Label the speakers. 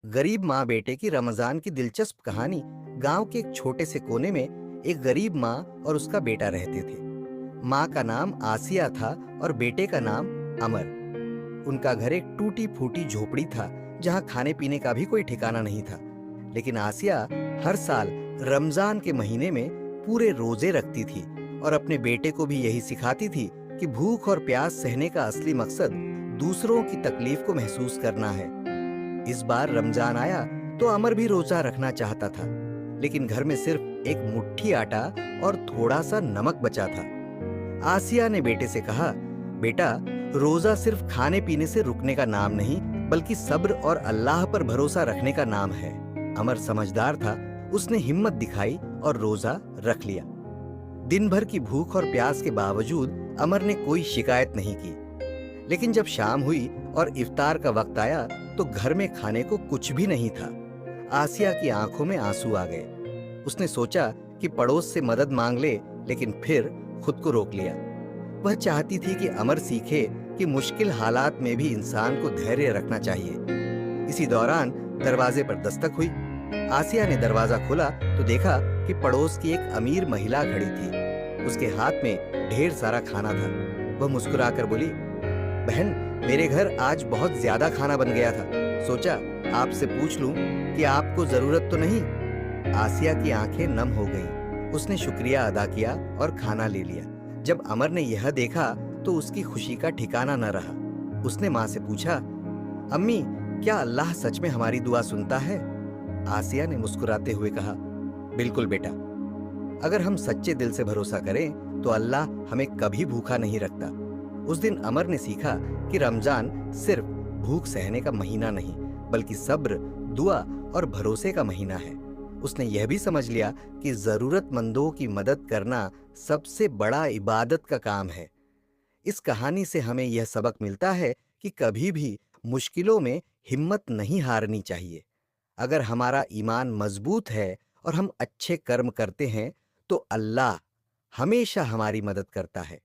Speaker 1: गरीब माँ बेटे की रमजान की दिलचस्प कहानी। गांव के एक छोटे से कोने में एक गरीब माँ और उसका बेटा रहते थे। माँ का नाम आसिया था और बेटे का नाम अमर। उनका घर एक टूटी फूटी झोपड़ी था, जहाँ खाने पीने का भी कोई ठिकाना नहीं था। लेकिन आसिया हर साल रमजान के महीने में पूरे रोजे रखती थी और अपने बेटे को भी यही सिखाती थी कि भूख और प्यास सहने का असली मकसद दूसरों की तकलीफ को महसूस करना है। इस बार रमजान आया तो अमर भी रोजा रखना चाहता था, लेकिन घर में सिर्फ एक मुट्ठी आटा और थोड़ा सा नमक बचा था। आसिया ने बेटे से कहा, बेटा, रोजा सिर्फ खाने पीने से रुकने का नाम नहीं, बल्कि सब्र और अल्लाह पर भरोसा रखने का नाम है। अमर समझदार था, उसने हिम्मत दिखाई और रोजा रख लिया। दिन भर की भूख और प्यास के बावजूद अमर ने कोई शिकायत नहीं की। लेकिन जब शाम हुई और इफ्तार का वक्त आया तो घर में खाने को कुछ भी नहीं था। आसिया की आंखों में आंसू आ गए। उसने सोचा कि पड़ोस से मदद मांग ले, लेकिन फिर खुद को रोक लिया। वह चाहती थी कि अमर सीखे कि मुश्किल हालात में भी इंसान को धैर्य रखना चाहिए। इसी दौरान दरवाजे पर दस्तक हुई। आसिया ने दरवाजा खोला तो देखा कि पड़ोस की एक अमीर महिला खड़ी थी। उसके हाथ में ढेर सारा खाना था। वह मुस्कुराकर बोली, बहन, मेरे घर आज बहुत ज्यादा खाना बन गया था। सोचा आपसे पूछ लूं कि आपको जरूरत तो नहीं। आसिया की आंखें नम हो गईं। उसने शुक्रिया अदा किया और खाना ले लिया। जब अमर ने यह देखा तो उसकी खुशी का ठिकाना न रहा। उसने माँ से पूछा, अम्मी, क्या अल्लाह सच में हमारी दुआ सुनता है? आसिया ने मुस्कुराते हुए कहा, बिल्कुल बेटा, अगर हम सच्चे दिल से भरोसा करें तो अल्लाह हमें कभी भूखा नहीं रखता। उस दिन अमर ने सीखा कि रमजान सिर्फ भूख सहने का महीना नहीं, बल्कि सब्र, दुआ और भरोसे का महीना है। उसने यह भी समझ लिया कि जरूरतमंदों की मदद करना सबसे बड़ा इबादत का काम है। इस कहानी से हमें यह सबक मिलता है कि कभी भी मुश्किलों में हिम्मत नहीं हारनी चाहिए। अगर हमारा ईमान मजबूत है और हम अच्छे कर्म करते हैं तो अल्लाह हमेशा हमारी मदद करता है।